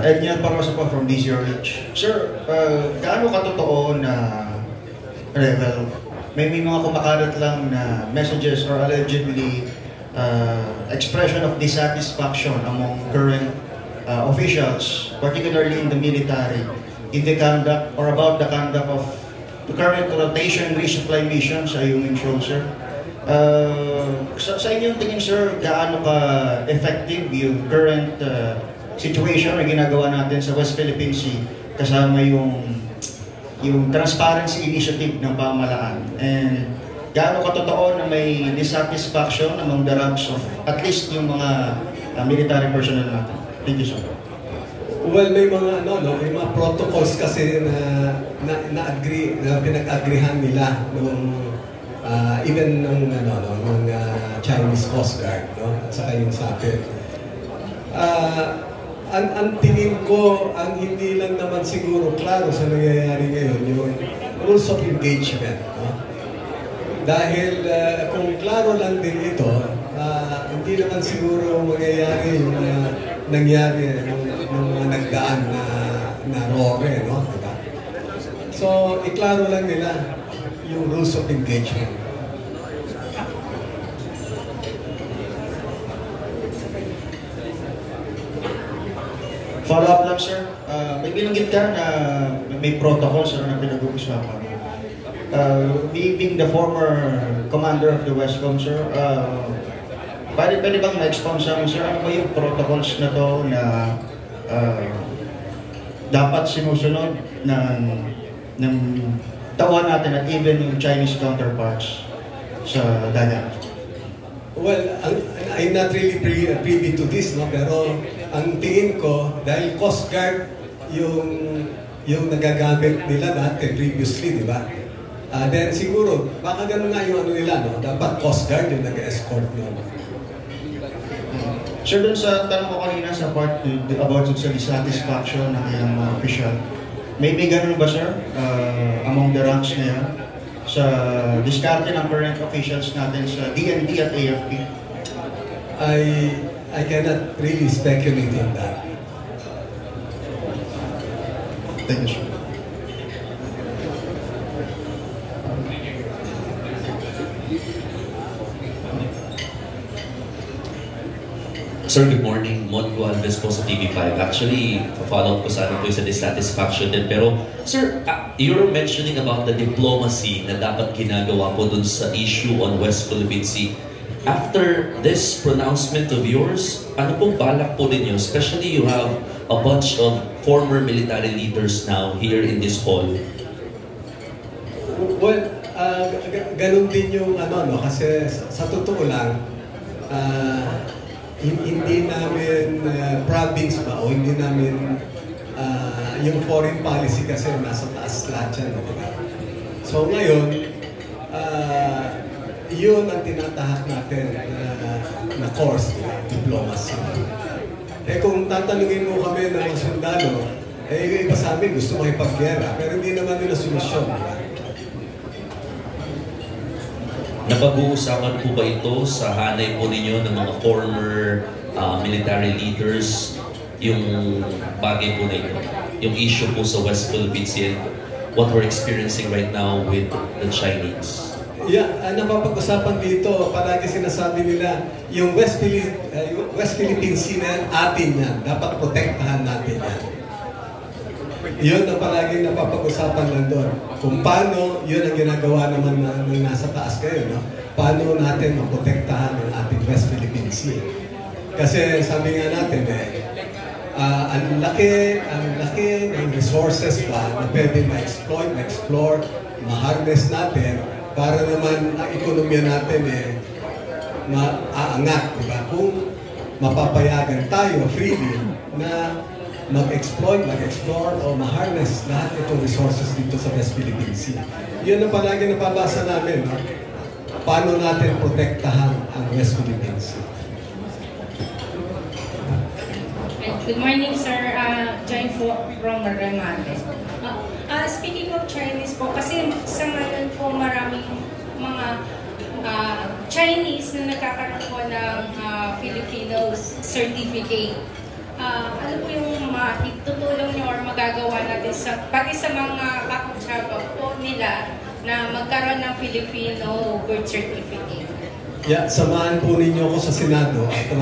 Edniel Parosa po from DZRH. Sir, gaano katotoo na well, may mga kumakalat lang na messages or allegedly expression of dissatisfaction among current officials, particularly in the military, in the conduct or about the conduct of the current rotation resupply missions sa Ayungin Shoal, sir. Sa inyong tingin, sir, gaano ka effective yung current situation na ginagawa natin sa West Philippine Sea kasama yung transparency initiative ng pamahalaan, and gaano katotoo na may dissatisfaction among the ranks of at least yung mga military personnel natin? Thank you, sir. Well, may mga may mga protocols kasi na pinag-agreehan nila nung even nung Chinese Coast Guard, at saka yung SAPEC. Ang tingin ko, ang hindi lang naman siguro klaro sa nangyayari ngayon, yung rules of engagement. Dahil kung klaro lang din ito, hindi naman siguro mangyayari yung nangyari ng mga nagdaan na RORE, no? Diba? So, iklaro lang nila yung rules of engagement. Follow-up lang, sir. May binanggit ka na may protocol, sir, na pinag-uusapan. Being the former commander of the Westcom, sir, pwede bang ma-expound sa amin, sir, ano ba yung protocols na to na dapat sinusunod ng tauhan natin at even yung Chinese counterparts sa dagat? Well, I'm not really privy to this, no? Pero ang tingin ko, dahil Coast Guard yung nagagamit nila dati previously, di ba? Then siguro, baka ganun nga yung ano nila, no? Dapat Coast Guard yung nag-escort, no? Sir, dun sa tanong ko kanina sa part about sa dissatisfaction ng ilang mga official, may ganun ba, sir, among the ranks na yan, sa diskarte ng current officials natin sa DND at AFP? I cannot really speculate on that. Thank you, sir. Sir, good morning. Mongo Alves po sa TV5. Actually, follow up ko sana po sa dissatisfaction din. Pero, sir, you're mentioning about the diplomacy na dapat ginagawa po dun sa issue on West Philippine Sea. After this pronouncement of yours, ano pong balak po ninyo? Especially you have a bunch of former military leaders now here in this hall. Well, ganun din yung kasi sa totoo lang, hindi namin province ba o hindi namin yung foreign policy kasi nasa taas lahat yan, diba? So ngayon, yun ang tinatahak natin na course, diba? Diplomacy. Kung tatanungin mo kami ng mga sundalo, iba sa amin gusto makipag-gera, pero hindi naman nila solusyon, diba? Napag-uusapan po ba ito sa hanay po ninyo ng mga former military leaders, yung bagay po na ito, yung issue po sa West Philippine Sea, what we're experiencing right now with the Chinese? Yeah, napapag-usapan dito, palagi sinasabi nila, yung West Philippine Sea na atin yan, dapat protektahan natin yan. Yun ang palagi napapag-usapan lang doon. Kung paano, yun ang ginagawa naman ng nasa taas kayo, no? Paano natin maprotektahan ang ating West Philippine Sea. Kasi sabi nga natin, ang laki ng resources pa na pwede ma-exploit, ma-explore, ma-harness natin para naman ang ekonomiya natin maaangat, diba? Kung mapapayagan tayo freely na mag-exploit, mag-explore, o ma-harness lahat itong resources dito sa West Philippine Sea. Yun ang palagi napabasa namin, no? Paano natin protektahan ang West Philippine Sea. Good morning, sir. Join from Remate. Speaking of Chinese po, kasi sa ngayon po maraming mga Chinese na nagkakaroon po ng Filipino certificate. Ano po yung magagawa natin pati sa mga kakutsaba po nila na magkaroon ng Filipino birth certificate. Yeah, samahan po ninyo ako sa Senado at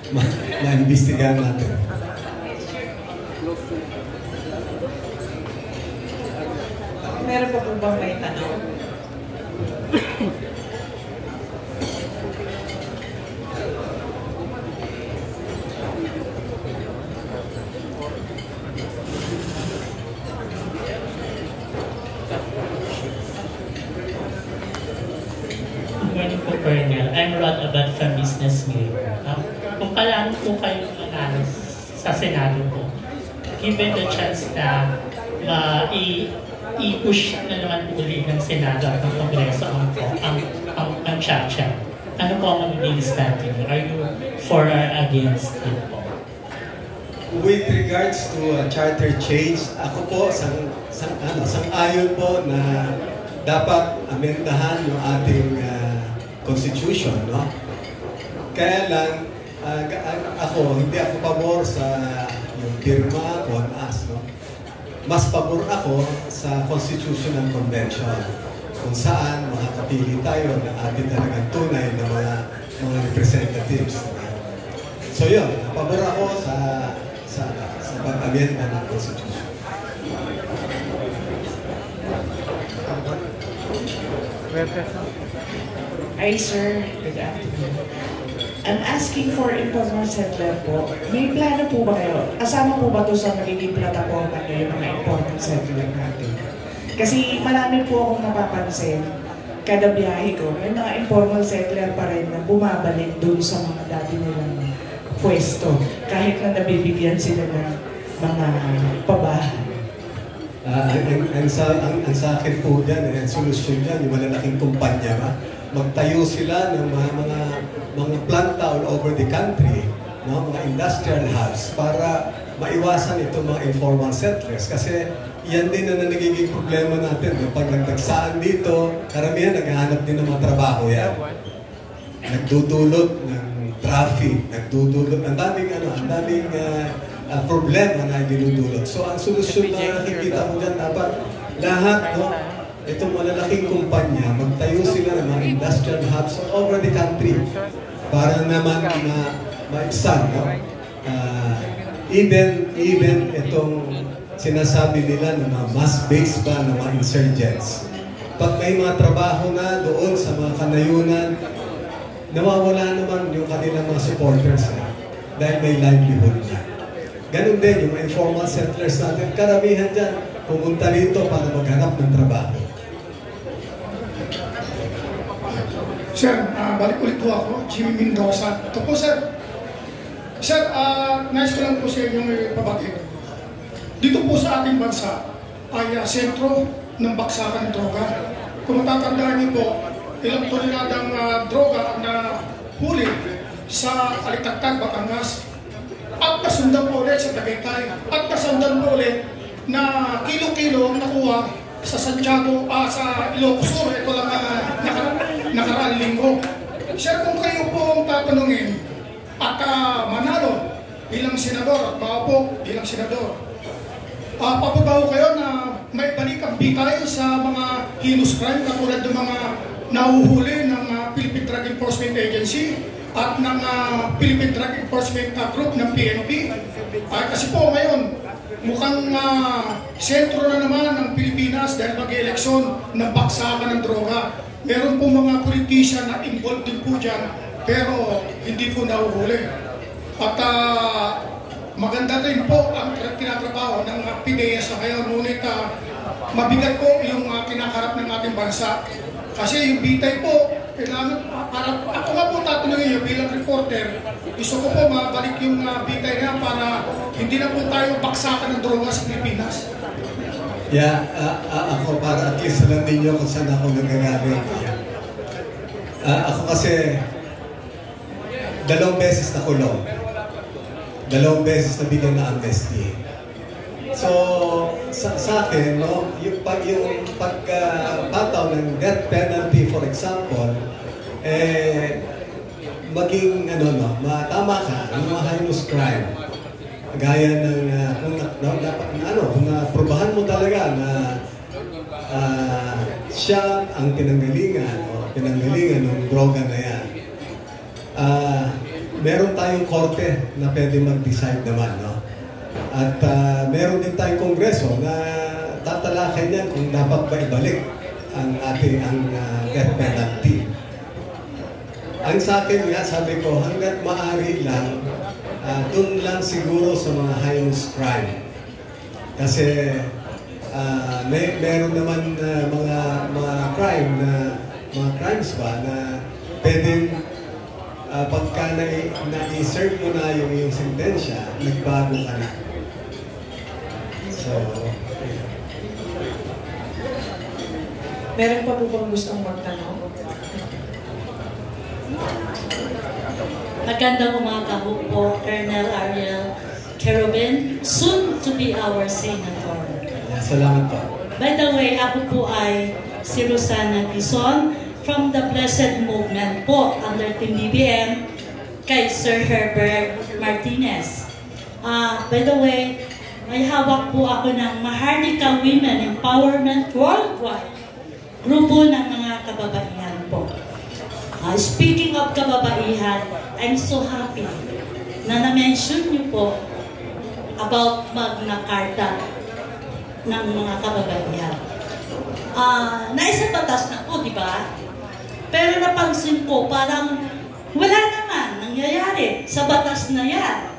ma-imbestigahan natin. Meron pa po bang may tanong? Good morning po, Colonel. I'm Rod Abad from Business Mirror. Kung paano po kayo manalo sa Senado po, given the chance na i-push na naman po ulit ng Senado at ng Kongreso ang Chacha, ano po ang magiging stand niyo? Are you for or against it po? With regards to charter change, ako po sang-ayon po na dapat amendahan yung ating constitution, no? Kaya lang, hindi ako pabor sa yung pirma on us, no? Mas pabor ako sa Constitutional Convention kung saan makakapili tayo ng ating talagang tunay na mga representatives. So yun, pabor ako sa pag-amenda ng Constitution. Hi sir, good afternoon. I'm asking for informal settler po. May plano po ba kayo? Kasama po ba ito sa magiging plataforma nyo yung mga informal settler natin? Kasi marami po akong napapansin, kada biyahe ko, may mga informal settler pa rin na bumabalik dun sa mga dati nilang pwesto. Kahit na nabibigyan sila ng mga pabahay. Ang sa akin po dyan, ang solusyon dyan, yung malalaking kumpanya ba? Magtayo sila ng mga planta all over the country, no? Mga industrial hubs para maiwasan itong mga informal settlers. Kasi yan din na nagiging problema natin. Pag nagdagsaan dito, karamihan naghahanap din ng mga trabaho yan. Nagdudulot ng traffic, nagdudulot, ang daming problema na dinudulot. So ang solusyon na nakikita ko dyan, dapat lahat, no? Itong malalaking kumpanya, magtayo sila ng mga industrial hubs all over the country para naman maibsan, no? Even itong sinasabi nila na mga mass-based ba ng mga insurgents. Pag may mga trabaho na doon sa mga kanayunan, nawawala naman yung kanilang mga supporters na dahil may livelihood na. Ganun din yung informal settlers natin, karamihan dyan, pumunta dito para maghanap ng trabaho. Sir, balik ulit po ako, Jimmy Mendoza. Ito po, sir. Sir, nais ko lang po sa inyong pabagay. Dito po sa ating bansa ay sentro ng baksakan ng droga. Kung matatandaan niyo po, ilang toneladang droga ang nahuli sa Alitagtag, Batangas. At nasundan po ulit sa Tagaytay. At nasundan po ulit na kilo-kilo ang nakuha sa Santiago, sa Ilocos Sur. Ito lang nakaraang linggo. Sir, kung kayo po ang tatanungin at manalo bilang senador at po bilang senador, papabaw kayo na may balikang bitay sa mga heinous crime katulad ng mga nahuhuli ng Philippine Drug Enforcement Agency at ng Philippine Drug Enforcement Group ng PNP. Kasi po ngayon, mukhang sentro na naman ng Pilipinas dahil mag-eleksyon ng baksakan ng droga. Meron po mga politician na involved din po dyan, pero hindi po nahuhuli. At maganda rin po ang tinatrabaho ng PDEA sa ngayon, ngunit mabigat po yung kinakarap ng ating bansa. Kasi yung bitay po, kailangan, ako nga po tatanungin yun bilang reporter, gusto ko po mabalik yung bitay na para hindi na po tayo baksakan ng droga sa Pilipinas. Yeah, ako para at least alam ninyo kung saan ako nagagaling. Ako kasi 2 beses na kulong. 2 beses na bigyan na amnesty. So, sa akin, no, yung pagpataw ng death penalty, for example, maging, tama ka, yung mga heinous crime, gaya ng kung naprobahan mo talaga na siya ang pinanggalingan ng droga na yan, meron tayong korte na pwede mag-decide naman, no? At meron din tayong kongreso na tatalakay niyan kung dapat ba ibalik ang death penalty. Ang sa akin nga, sabi ko, hanggat maaari lang, dun lang siguro sa mga heinous crime. Kasi meron naman mga crimes ba na pwedeng pagka na-serve mo na yung iyong sentensya, nagbago ka na. So, yeah. Meron pa po bang gustong magtanong? Magandang umaga po, Colonel Ariel Kerubin, soon to be our senator. Yeah, salamat po. By the way, ako po ay si Rosana Dizon from the Blessed Movement po under Team BBM kay Sir Herbert Martinez. By the way, may hawak po ako ng Maharlika Women Empowerment Worldwide, grupo ng mga kababaihan po. Speaking of kababaihan, I'm so happy na na-mention niyo po about Magna Carta ng mga kababaihan. Naisa batas na po, di ba? Pero napansin ko, parang wala naman nangyayari sa batas na yan.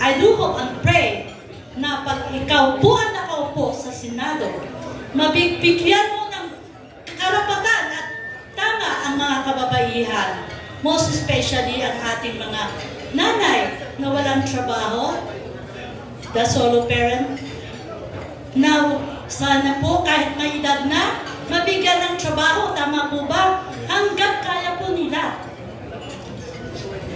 I do hope and pray na pag ikaw po ang nakaupo sa Senado, mabigyan mo ng karapatan at tama ang mga kababaihan. Most especially ang ating mga nanay na walang trabaho, the solo parent. Now, sana po kahit may edad na, mabigyan ng trabaho, tama po ba? Hanggang kaya po nila.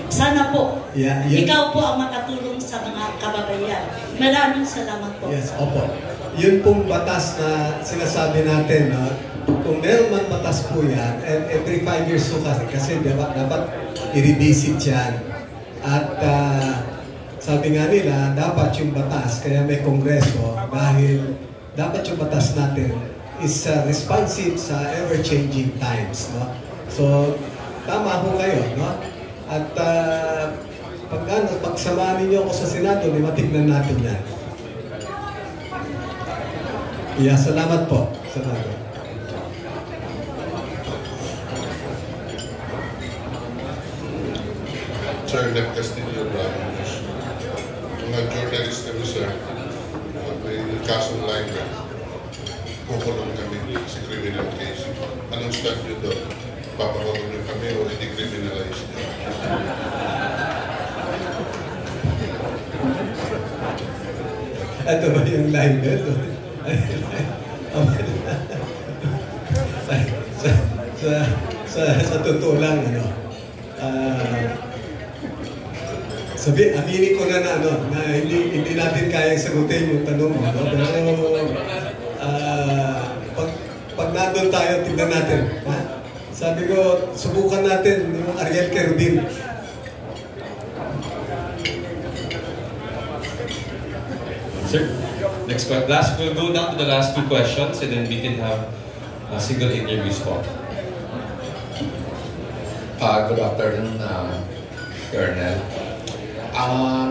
Sana po, ikaw po ang makatulong sa mga kababaihan. Maraming salamat po. Yes, opo. Yun pong batas na sinasabi natin, no? Kung meron man batas po yan, every 5 years po kasi dapat i-revisit yan. At sabi nga nila, dapat yung batas, kaya may kongreso, dahil dapat yung batas natin is responsive sa ever-changing times, no? So, tama po kayo, no? At pagsamahan ninyo ako sa Senado, matignan natin yan. Yeah, salamat po. Salamat. Sir, Lep Castillo, Bravo News. Mga journalist kami, sir, may kasong libel. Kukulong kami sa criminal case. Anong stand nyo doon? Papakulong nyo kami o hindi criminalize nyo? Ito ba yung libel? sa totoo lang, aminin ko na hindi natin kayang sagutin yung tanong mo, no? Pero pag nandun tayo, tignan natin. Ha? Sabi ko, subukan natin yung Ariel Kerubin. Sir, we'll go down to the last 2 questions and then we can have single interviews po. Good afternoon, Colonel.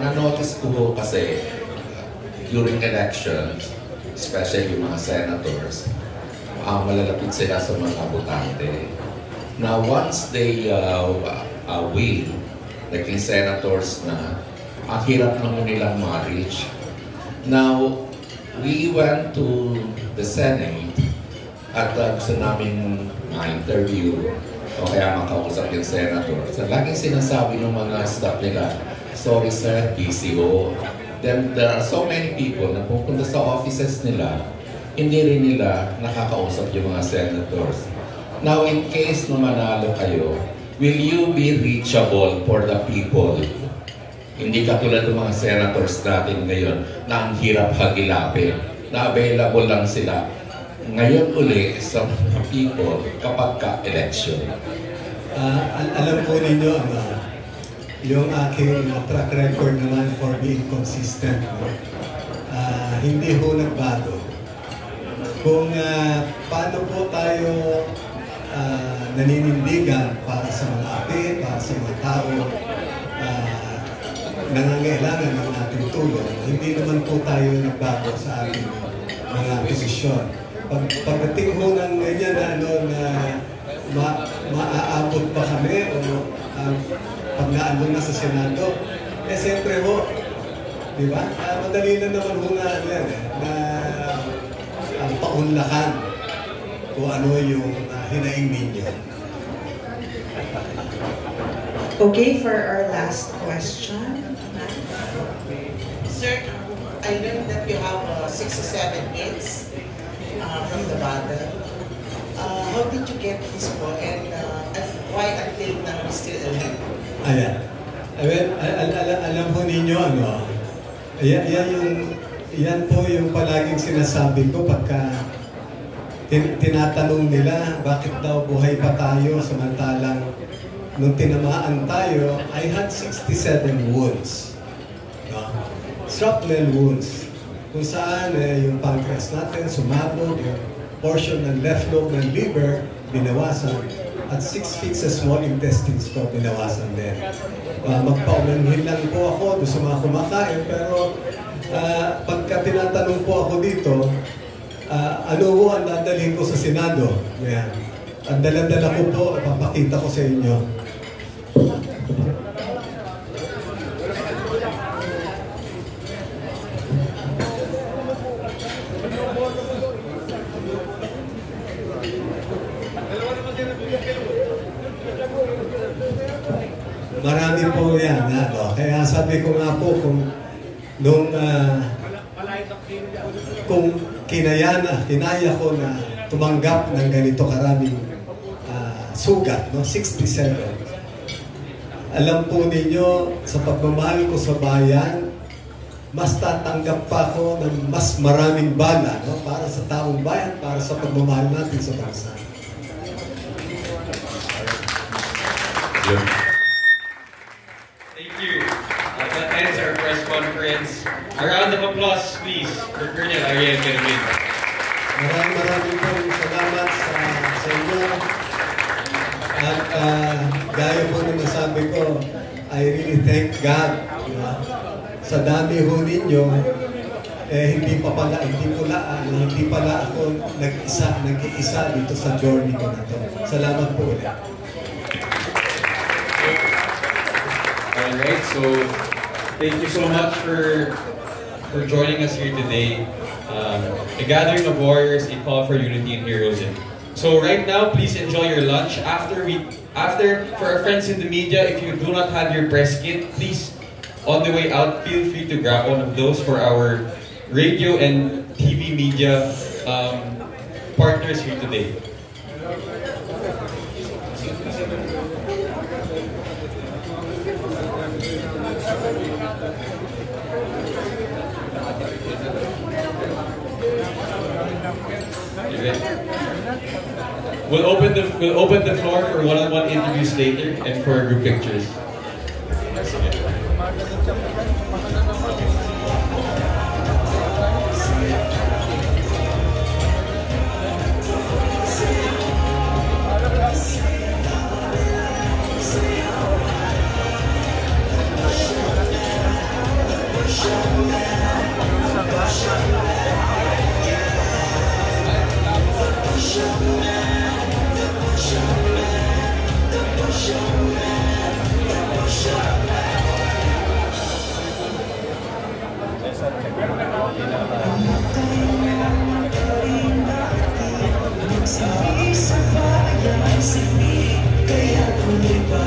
Na-notice ko kasi during elections, especially yung mga senators, malalapit sila sa mga botante. Now, once they win, like yung senators na, ang hirap naman nilang ma-reach. Now, we went to the Senate at gusto namin ma-interview o kaya makausap yung senator. So, laging sinasabi ng mga staff nila, sorry sir, PCO. Then there are so many people na pupunta sa offices nila, hindi rin nila nakakausap yung mga senators. Now, in case na manalo kayo, will you be reachable for the people? Hindi katulad ng mga senators natin ngayon na ang hirap hagilapin, na available lang sila ngayon uli sa mga people kapag ka-election. Alam po ninyo, yung aking track record naman for being consistent. No? Hindi ho nagbago. Kung paano po tayo naninindigan para sa mga api, para sa mga tao, nangangailangan ng ating tulong, hindi naman po tayo nagbago sa ating mga posisyon. Pagdating ho ng ganyan na maaabot ba kami o pag naandun na sa Senado, siyempre ho, di ba? Madali na naman ho na paunlakan kung ano yung hinaing ninyo. Okay, for our last question. Sir, I learned that you have 67 hits from the bottom. How did you get this po and why until now you still alive? Ayan. Alam po ninyo, yan po yung palaging sinasabi ko pagka tinatanong nila bakit daw buhay pa tayo samantalang nung tinamaan tayo, I had 67 wounds. No? Shrapnel wounds. Kung saan yung pancreas natin sumabog, yung portion ng left lobe ng liver, binawasan. At 6 feet sa small intestines ko, binawasan din. Magpaumanhin lang po ako doon sa mga kumakain, pero pagka tinatanong po ako dito, ano po ang dadalhin ko sa Senado? Yan. Ang dala-dala ko po, papakita ko sa inyo. Marami po yan. Kaya sabi ko nga po, kung kinaya ko na tumanggap ng ganito karaming sugat, 67. Alam po ninyo, sa pagmamahal ko sa bayan, mas tatanggap pa ako ng mas maraming bala para sa taong bayan, para sa pagmamahal natin sa bansa. Thank you. That ends our press conference. A round of applause, please, for Colonel Ariel Kerwin. Maraming po salamat sa inyo. At gaya po na nasabi ko, I really thank God. Sa dami ho ninyo, hindi pala ako nag-iisa dito sa journey ko na to. Salamat po ulit. Alright, so thank you so much for joining us here today. A gathering of warriors, a call for unity and heroism. So right now, please enjoy your lunch. After for our friends in the media, if you do not have your press kit, please, on the way out, feel free to grab one of those for our radio and TV media partners here today. We'll open the floor for one-on-one interviews later and for group pictures. Sa isang bayan, kaya tuloy pa